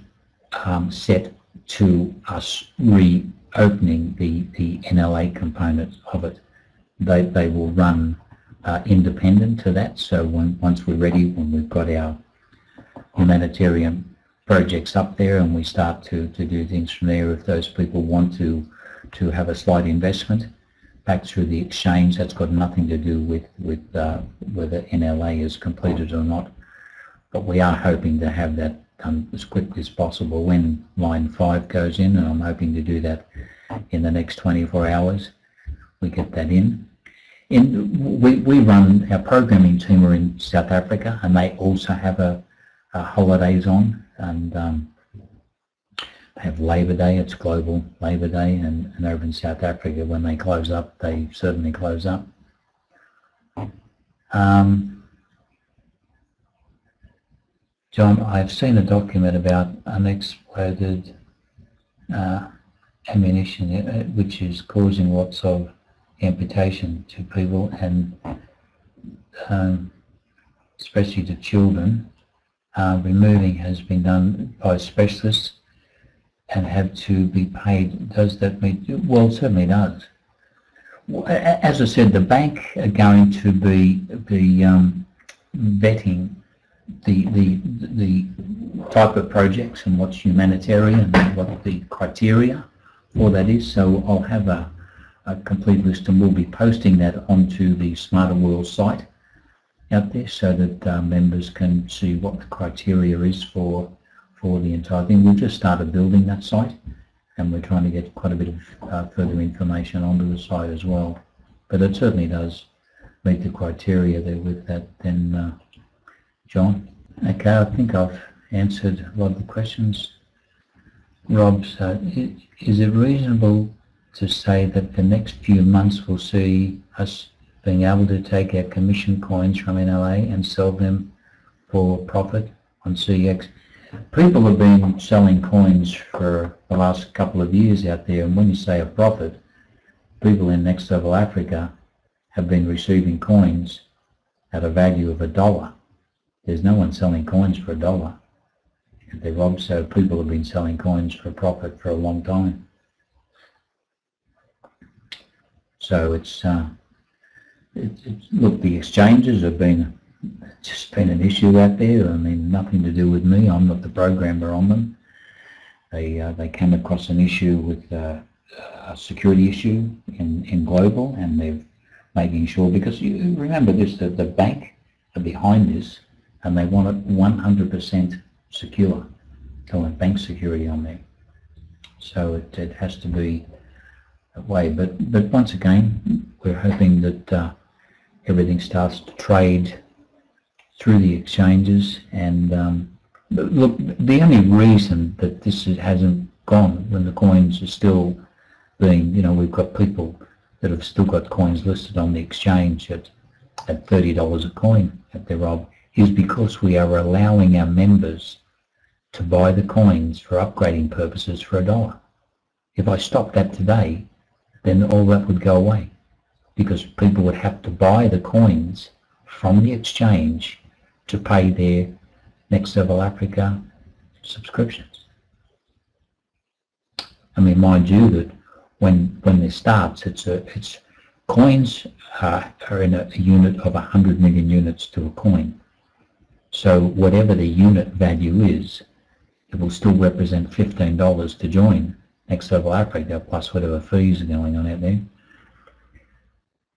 set to us reopening the NLA component of it. They will run independent to that, so once we're ready, when we've got our humanitarian projects up there and we start to do things from there, if those people want to have a slight investment back through the exchange, that's got nothing to do with whether NLA is completed or not. But we are hoping to have that done as quickly as possible when line 5 goes in, and I'm hoping to do that in the next 24 hours. We get that in. We run, our programming team are in South Africa, and they also have a holidays on, and have Labor Day. It's Global Labor Day, and over in South Africa, when they close up, they certainly close up. John, I've seen a document about unexploded ammunition, which is causing lots of amputation to people, and especially to children. Removing has been done by specialists and have to be paid. Does that mean? Well, it certainly does. As I said, the bank are going to be vetting the type of projects and what's humanitarian and what the criteria for that is. So I'll have a complete list, and we'll be posting that onto the Smada World site out there, so that members can see what the criteria is for the entire thing. We've just started building that site, and we're trying to get quite a bit of further information onto the site as well. But it certainly does meet the criteria there with that then, John. Okay, I think I've answered a lot of the questions. Rob, so is it reasonable to say that the next few months will see us being able to take our commission coins from NLA and sell them for profit on CX. People have been selling coins for the last couple of years out there, and when you say a profit, people in Next Level Africa have been receiving coins at a value of $1. There's no one selling coins for $1. They're robbed, so people have been selling coins for profit for a long time. So look, the exchanges have been just been an issue out there. I mean, nothing to do with me. I'm not the programmer on them. They came across an issue with a security issue in global, and they're making sure, because you remember this, that the bank are behind this, and they want it 100% secure. They want bank security on there. So it has to be that way. But once again, we're hoping that everything starts to trade through the exchanges. And look, the only reason that this hasn't gone when the coins are still being, you know, we've got people that have still got coins listed on the exchange at $30 a coin at their rob, is because we are allowing our members to buy the coins for upgrading purposes for $1. If I stopped that today, then all that would go away, because people would have to buy the coins from the exchange to pay their Next Level Africa subscriptions. I mean, mind you that when this starts, it's coins are in a unit of 100 million units to a coin. So whatever the unit value is, it will still represent $15 to join Next Level Africa, plus whatever fees are going on out there.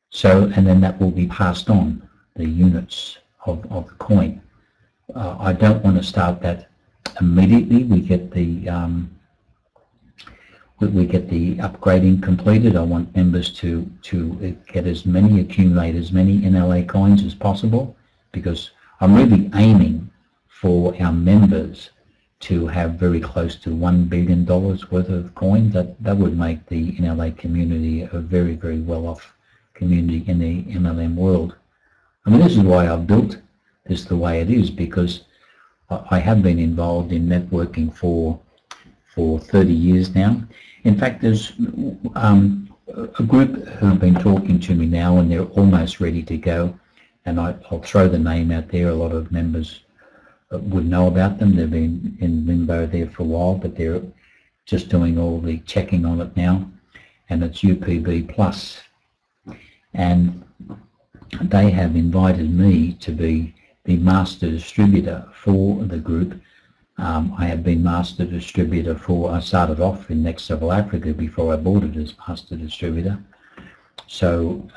So, and then that will be passed on, the units of the coin. I don't want to start that immediately. We get the upgrading completed. I want members to get accumulate as many NLA coins as possible, because I'm really aiming for our members to have very close to $1 billion worth of coins. That would make the NLA community a very, very well-off community in the MLM world. I mean, this is why I've built this the way it is, because I have been involved in networking for 30 years now. In fact, there's a group who have been talking to me now, and they're almost ready to go, and I'll throw the name out there. A lot of members would know about them. They've been in limbo there for a while, but they're just doing all the checking on it now, and it's UPB Plus. And they have invited me to be the master distributor for the group. I have been master distributor I started off in Next Level Africa before I bought it as master distributor. So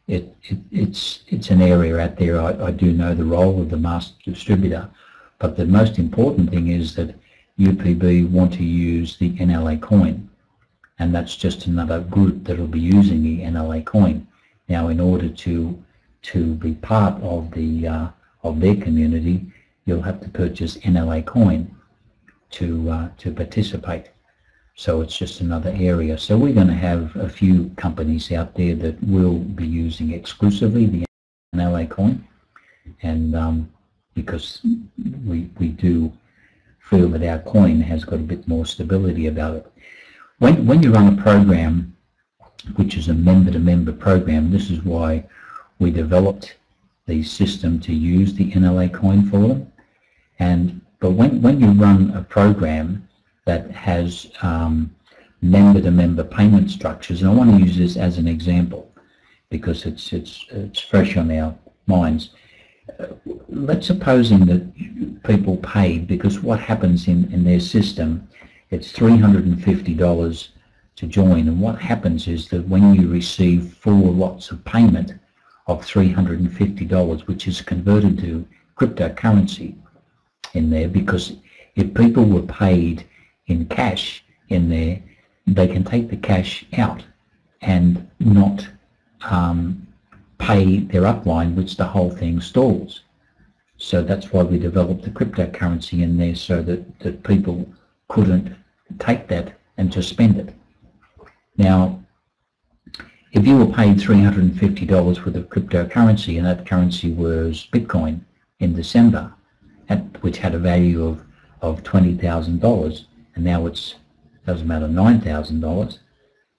it's an area out there. I do know the role of the master distributor, but the most important thing is that UPB want to use the NLA coin, and that's just another group that will be using the NLA coin. Now, in order to be part of their community, you'll have to purchase NLA coin to participate. So it's just another area. So we're going to have a few companies out there that will be using exclusively the NLA coin, and because we do feel that our coin has got a bit more stability about it. When you run a program which is a member-to-member program, this is why we developed the system to use the NLA coin for them. But when you run a program that has member-to-member payment structures, and I want to use this as an example because it's fresh on our minds. Let's supposing that people paid, because what happens in their system, it's $350 to join, and what happens is that when you receive 4 lots of payment of $350, which is converted to cryptocurrency in there, because if people were paid in cash in there, they can take the cash out and not pay their upline, which the whole thing stalls. So that's why we developed the cryptocurrency in there, so that people couldn't take that and just spend it. Now, if you were paid $350 worth of cryptocurrency, and that currency was Bitcoin, in December, which had a value of $20,000, and now it's, doesn't matter, $9,000,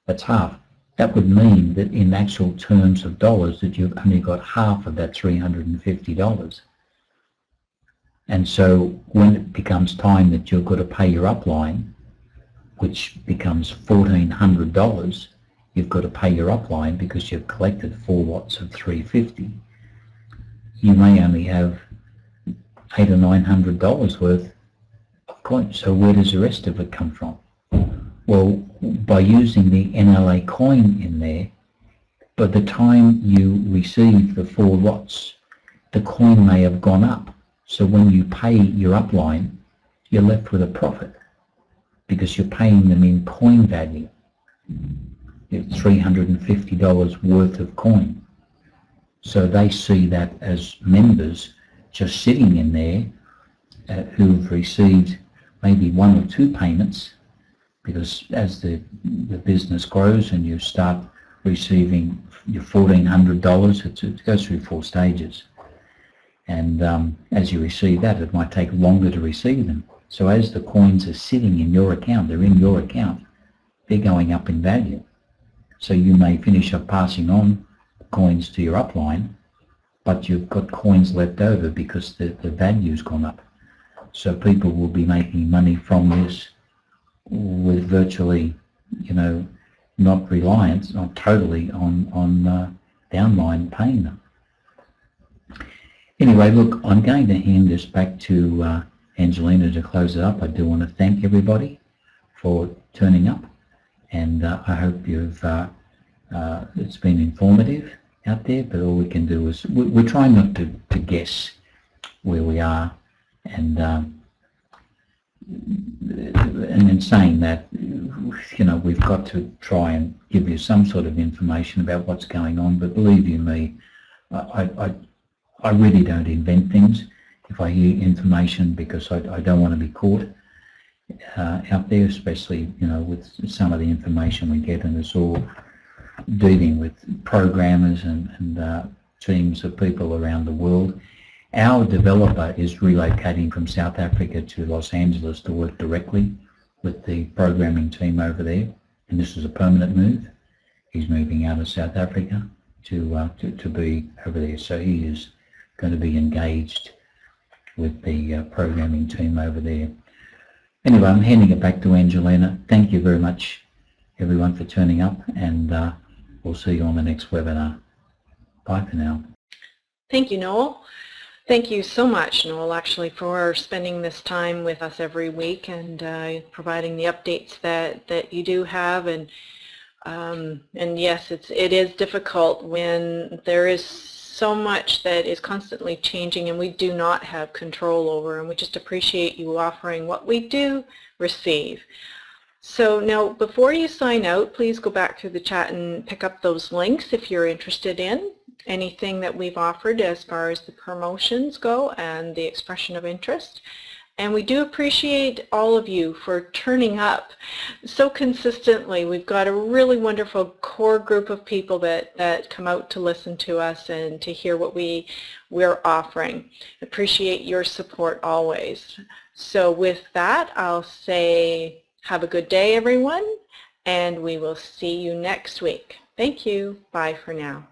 that's half. That would mean that in actual terms of dollars that you've only got half of that $350. And so when it becomes time that you've got to pay your upline, which becomes $1,400, you've got to pay your upline because you've collected 4 lots of $350. You may only have $800 or $900 worth of coins. So where does the rest of it come from? Well, by using the NLA coin in there, by the time you receive the 4 lots, the coin may have gone up. So when you pay your upline, you're left with a profit because you're paying them in coin value. It's $350 worth of coin. So they see that as members just sitting in there who've received maybe 1 or 2 payments, because as the business grows and you start receiving your $1,400, it goes through 4 stages. And as you receive that, it might take longer to receive them. So as the coins are sitting in your account, they're in your account, they're going up in value. So you may finish up passing on coins to your upline, but you've got coins left over because the value's gone up. So people will be making money from this with virtually, not reliant, not totally on downline paying them. Anyway, look, I'm going to hand this back to Angelina to close it up. I do want to thank everybody for turning up, and I hope you've it's been informative out there, but all we can do is we're trying not to guess where we are, and in saying that, we've got to try and give you some sort of information about what's going on. But believe you me, I really don't invent things. If I hear information, because I don't want to be caught out there, especially with some of the information we get, and it's all dealing with programmers and teams of people around the world. Our developer is relocating from South Africa to Los Angeles to work directly with the programming team over there, and this is a permanent move. He's moving out of South Africa to be over there, so he is going to be engaged with the programming team over there. Anyway, I'm handing it back to Angelina. Thank you very much, everyone, for turning up, and we'll see you on the next webinar. Bye for now. Thank you, Noel. Thank you so much, Noel, actually, for spending this time with us every week and providing the updates that you do have. And yes, it is difficult when there is so much that is constantly changing and we do not have control over, and we just appreciate you offering what we do receive. So now, before you sign out, please go back through the chat and pick up those links if you're interested in anything that we've offered as far as the promotions go and the expression of interest. And we do appreciate all of you for turning up so consistently. We've got a really wonderful core group of people that come out to listen to us and to hear what we're offering. Appreciate your support always. So with that, I'll say have a good day, everyone, and we will see you next week. Thank you. Bye for now.